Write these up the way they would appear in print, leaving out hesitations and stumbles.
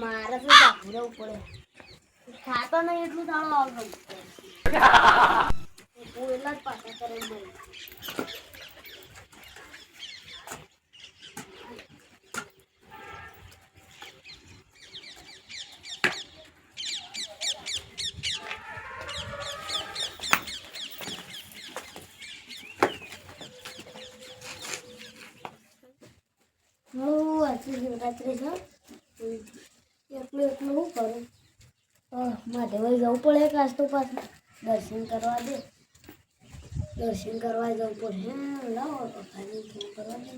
મારે તો જાગવું રહેવું પડે. ખાતો નહીં એટલું દાણો આવતો હું એટલા જ પાછા કરે બોલ. હું આજે શિવરાત્રી છે એટલું એટલું શું કરું. મહાદેવ જવું પડે કાશ તો પાછું દર્શન કરવા દે. દર્શન કરવા જવું પડે. લાવો પપ્પાને ફોન કરવા દે.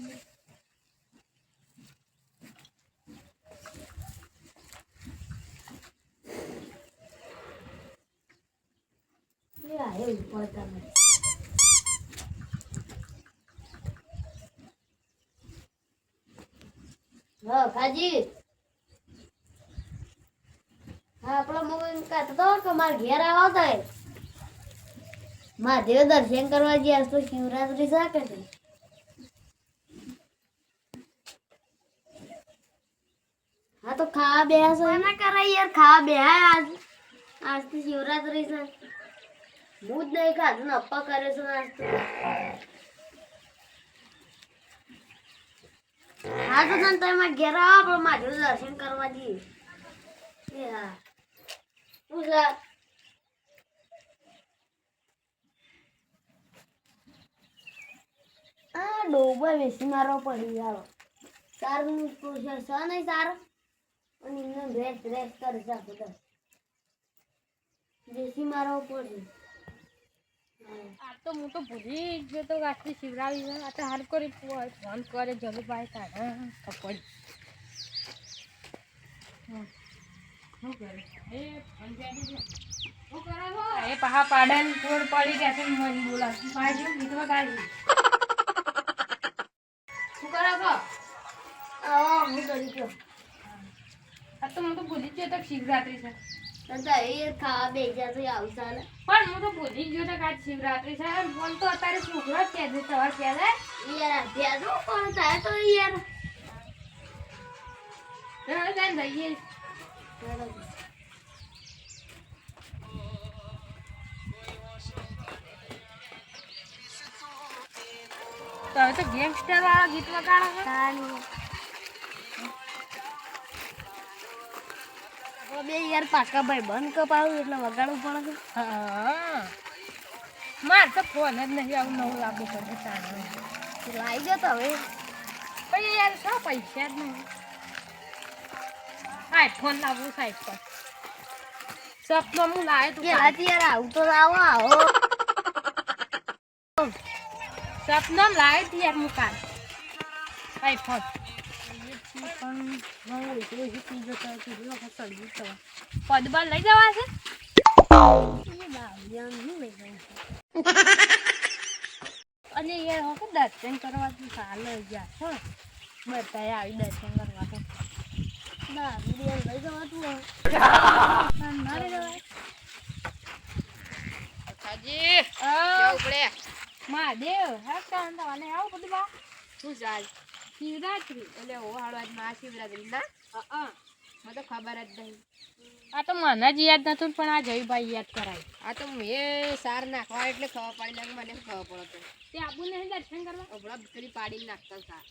આવ્યો પડતા મને. હા કાજી હા આપણો મૂવી કાઢતો કે મારે ઘેર આવો થાય. મહાદેવ દર્શન કરવા ગયા તો શિવરાત્રી શાકે છે. હા તો ખાવા બેસો ના કરાય યાર. ખાવા બેહાય આજ તો શિવરાત્રી છે. હું જ નહીં ખાધું ને અપ્પા કરે છે આજ તો. હા તો તને તમે ઘેર આવો પણ મહાદેવ દર્શન કરવા જઈએ. એ હા શું છે આ ડોબા વેસી મારવો પડી જાવ. સારું પૂછે છે નહીં સારું અને એમને રેસ્ટ રેસ્ટ કરે છે બધા. વેસી મારવો પડે. આ તો હું તો ભૂલી ગયો તો આટલી શિવરાવી છે. આ તો હાલ કરી ફોન કરે જલુભાઈ તારે પડી શું કરે એ પહા પાડે થોડ પડી ગયા છે. મને બોલા પાડ્યું ગીતમાં ગાડી શું કરે છો? હું કરી ગયો. આ તો હું તો ભૂલી જ ગયો તો શિવરાત્રી છે. એ ખાવા બેસા તો આવશે ને પણ હું તો ભૂલી જ ગયો તો આજ શિવરાત્રી છે. ફોન તો અત્યારે છોકરો જ કહે છે સવાર કહે છે યાર ભેદો કોણ થાય તો યાર જઈએ તો હવે તો ગેંગસ્ટર વાળા ગીત વગાડો છે. બે યાર પાકા ભાઈ બંધ કપાવું એટલે વગાડવું પડે. હા માર તો ફોન જ નહીં આવું નવું લાવવું પડે તારે લાવી ગયો તો હવે પછી યાર શું પૈસા જ નહીં. હા ફોન લાવવું સાઈડ પર સપનો હું લાવે તું યાર આવું તો લાવો આવો સપનો લાવે તું યાર હું કાલ આઈફોન પદબાર લઈ જવા છે. અને યાર હવે દર્શન કરવા તું ચાલે યાર હો બધા આવી દર્શન કરવા તો લઈ જવા તું મારે જવાય મહાદેવ હા કાંદાવાને આવો બધું બા શું ચાલ શિવરાત્રી એટલે ઓ હાડવા મહાશિવરાત્રી ના મને તો ખબર જ નહીં. આ તો મને જ યાદ નતું પણ આ જયભાઈ યાદ કરાય. આ તો મેં સાર નાખવા એટલે ખબર પડી લાગે મને ખબર પડતો તે આબુ નહીં દર્શન કરવા હમણાં બકરી પાડીને નાખતા સાર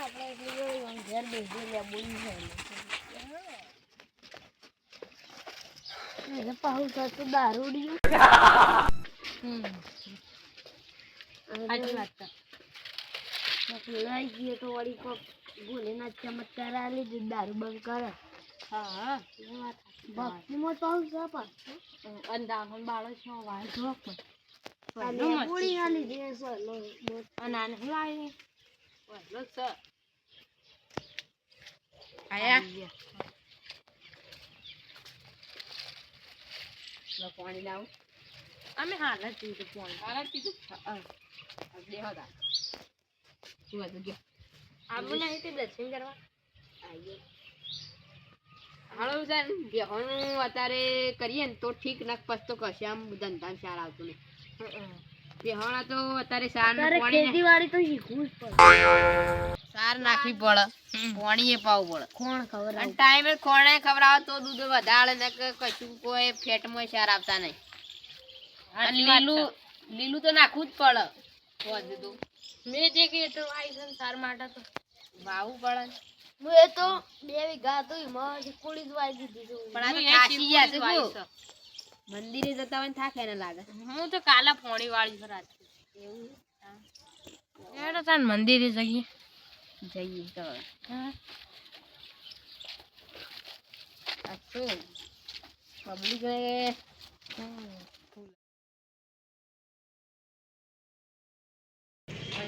આપણે એટલી ઘેર બેસી બોલી છે પાહુ તો દારૂડિયું. સાચી વાત લઈ ગયો તો વળી કોક ભોલેનાથ ચમત્કાર આલી જ દારૂ બંધ કરે. હા ભક્તિમાં તો આવું છે પાછું અંદામણ બાળો છો વાળ જો ગોળી આલી દે છે અનાને હું આવી વહેલો છે આયા પાણી લાવું અમે હાલ જ પીધું પાણી હાલ જ પીધું દેહો દા શું હતું ગયો આવું નહીં તે દર્શન કરવા આવીએ હાલો સર બેહોનું અત્યારે કરીએ ને તો ઠીક ના પછી તો કશે આમ ધંધા સાર આવતું નહીં. બેહોણા તો અત્યારે સાર પાણી ખેતીવાડી તો શીખવું જ પડે. સાર નાખ રાખવી પડે પાણી એ પાવું પડે કોણ ખબર અને ટાઈમે ખોણે ખવડાવો તો દૂધ વધારે ને કે કશું કોઈ ફેટમાં ક્ષાર આવતા નહીં અને લીલું તો નાખવું જ પડે વધુ મેં જે કે તો આઈસન સાર માટે તો વાવું પડે ને. હું એ તો 2 વીઘા હતું એમાં કુળી જ વાઈ દીધી છે. પણ આ તો થાકી ગયા છે જો. મંદિરે જતા હોય ને થાકે ને લાગે. હું તો કાલા પોણી વાળી પર આજ એવું એડો તાન મંદિરે જઈએ તો હા અચ્છો પબ્લિક ને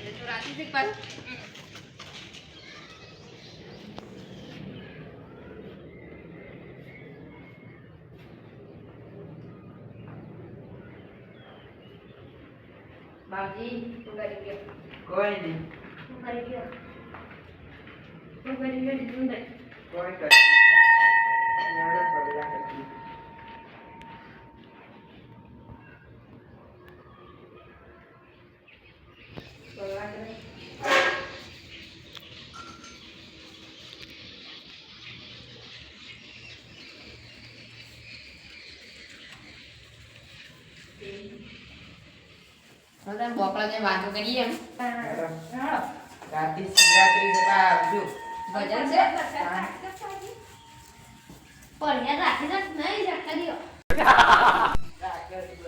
તો રાતી થી પર બાજી તું કરી ગયો કોઈ નહીં તું કરી ગયો તું કોઈ કરી યાર પડ્યા હતી હવે બોકડા ને વાતો કરીએ એમ રાતે શિવરાત્રી જતા આવજો ભજન છે પણ યાર રાખી દે નહીં રાખી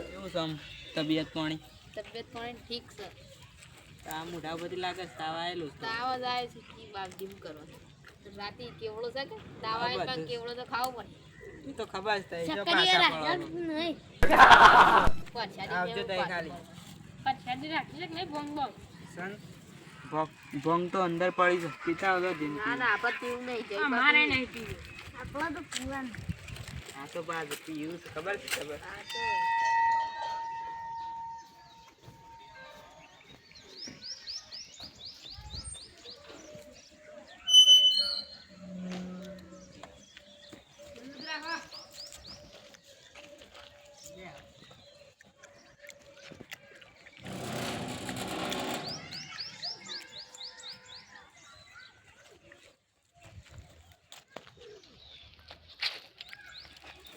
કેવું સમ તબિયત પાણી તબિયત પાણી ઠીક છે આ મોઢા બધી લાગે તાવ આયેલું તાવ જ આવે છે કી બાપજી હું કરવા રાતે કેવડો છે કે તાવ આવે પણ કેવડો તો ખાવો પડે એ તો ખબર જ થઈ જો ચક્કરી પાછા રાખી પડવાનું નહીં પરસાદી આવજો લેવું તઈ પડે. ખાલી પરસાદી રાખી છે કે નહીં બોંગ બોંગ સન ભોંગ તો અંદર પડી છે પીતા હતો દિન ના ના આપત પીવું નહીં જઈ અમારે નહીં પીવું આપણા તો પીવાનું આ તો બાદ પીવું છે ખબર છે ખબર આ તો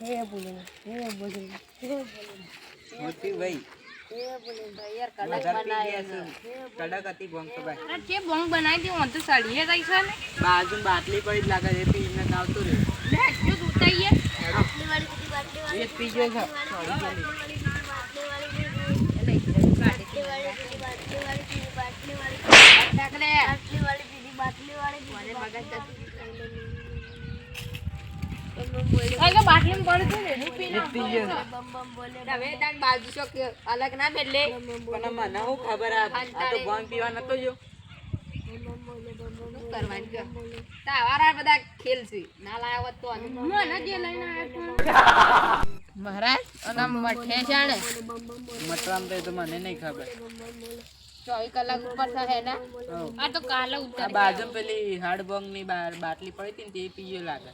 હે બોલે મોટી ભાઈ યાર કડક વધારે પી બનાવી ગયા છે. કડક હતી ભોંગ તો ભાઈ અરે જે બોંગ બનાવી દી હું તો સળીએ જઈ છે ને બાજુ બાટલી પડી જ લાગે છે એ પીને આવતું રહ્યું લે જો ઉતાઈએ બાટલી વાળી બધી બાટલી એ જ પી ગયો છે સોરી ચાલી બાટલી પડે છે ને એનું પી એ જ પી ગયો છે. હવે તાન બાજુ શોક અલગ ના મેલે પણ મને શું ખબર આ તો ભોંગ પીવા નતો જો શું કરવાનું કે તાવારા બધા ખેલ છે ના લાયા હોત તો મને જે લઈને આવ્યો મહારાજ અને મઠે જાણે મતરામ તો મને નહીં ખબર 24 કલાક ઉપર થાય ને હઉ. આ તો કાલે આ ઉતર બાજુ પેલી હાડ ભોંગ ની બાટલી પડી હતી ને તે પીયો લાગે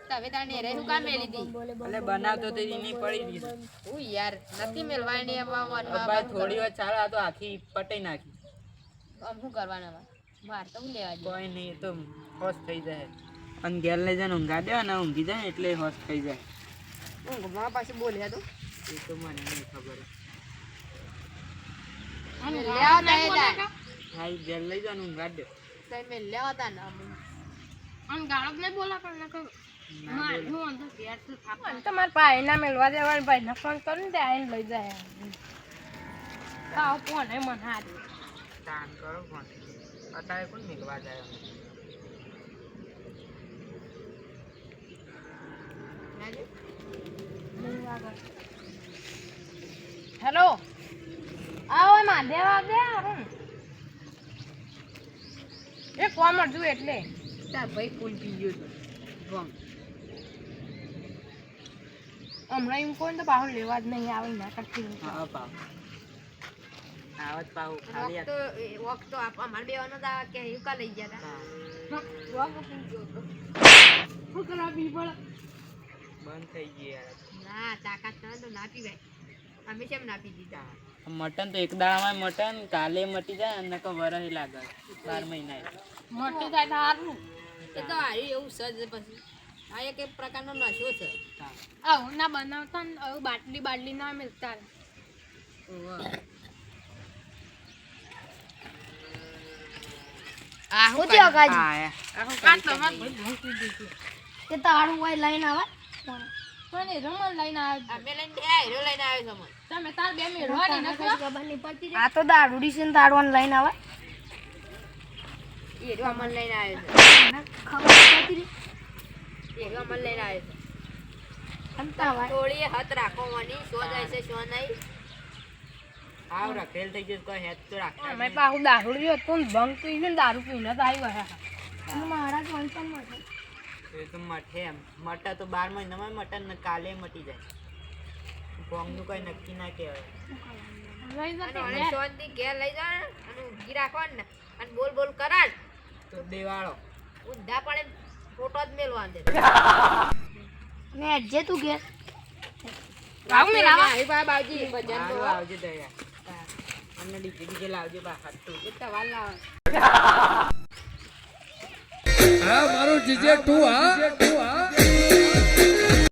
તમે તાર નેરે નું કામ મેલી દી એટલે બનાવતો તો એની પડી ગઈ છે. ઓ યાર નથી મેલવાની એમાં ભાઈ થોડી વાર ચાલે આ તો આખી પટાઈ નાખી શું કરવાના માર તો હું લેવા કોઈ નહીં એ તો હોશ થઈ જાય અને ઘેર લઈ જાય ઊંઘા દે ને ઊંઘી જાય એટલે હોશ થઈ જાય ઊંઘમાં પાછું બોલ્યા તું એ તો મને નહીં ખબર લેવા તા હા ઈ ઘેર લઈ જાય ને ઊંઘા દે તમે લેવા તા ને આમ ગાળક નહીં બોલા પણ નકર મારું અંદર ઘેર તો થાપા તમાર ભાઈ ના મેલવા દેવા ભાઈ ને ફોન કરો ને તે આઈને લઈ જાય તાવ કોણ હે મન હારી તાન કરો ફોન અત્યારે કોણ મેળવા જાય હેલો આવો મહાદેવ આવજે અરુણ એ કોમ અડધું એટલે તાર ભાઈ ફૂલ પી ગયો છે ભોંગ હમણાં એમ કોઈ તો પાહુ લેવા જ નહીં આવે ના કરતી હા પાવ આવત પાવ ખાલી આ- વખત અમારે બેવાનો તો કે એવું કા લઈ ગયા હા, શું કરવા પી પડે બંધ થઈ ગઈ યાર ના તાકાત ના તો ના પીવાય અમે કેમ ના પી દીધા મટન તો એક દાડામાં મટન કાલે મટી જાય અને તો વરસ લાગે 12 મહિના મોટી થાય તો સારું. એ તો હારી એવું સજ પછી આ એક પ્રકારનો નશો છે. આવું ના બનાવતા ને આવું બાટલી ના મિલતા ને. હું થયો કાજી? આ તમારે ભાઈ ભૂખ લીધી છે. તે તારું કોઈ લઈને આવે પણ એ રમણ લઈને આવ્યો. અમે લઈને બે હીરો લઈને આવ્યો છો મને. તમે તાર બે મેળવાની નથી. ખબર નહીં પડતી. આ તો દારૂડી છે ને દારૂવાન લઈને આવે હીરો અમને લઈને આવ્યો ખબર નહીં પડતી. છે. હીરો અમને લઈને આવ્યો છે. ખમતા ભાઈ થોડી હાથ રાખવાની શો જાય છે શો નહીં. આવ રખેલ થઈ જશે કોઈ હેત તો રાખતા અમે પાછું દારૂ લીધો તો ભંગ પીને દારૂ પીને તો આવી ગયા. મારા કોન્સન માં એ તો મઠે એમ મટા તો 12 મહિનામાં મટન ને કાલે મટી જાય ગોમનું કોઈ નક્કી ના કહેવાય લઈ જતો અને શાંતિ ઘેર લઈ જાવ અને ઊંઘી રાખવાનું ને અને બોલ બોલ કરાડ તો દેવાળો ઊંધા પડે ફોટો જ મેલવાનો છે. ને જે તું ઘેર આવું મેં લાવા. આવી બા બાજી ભજન હારું તો આવજે દયા અમને ડીજે લાવજો બહાર તો એટલા વાર લાવ હા મારું જીજે 2 હા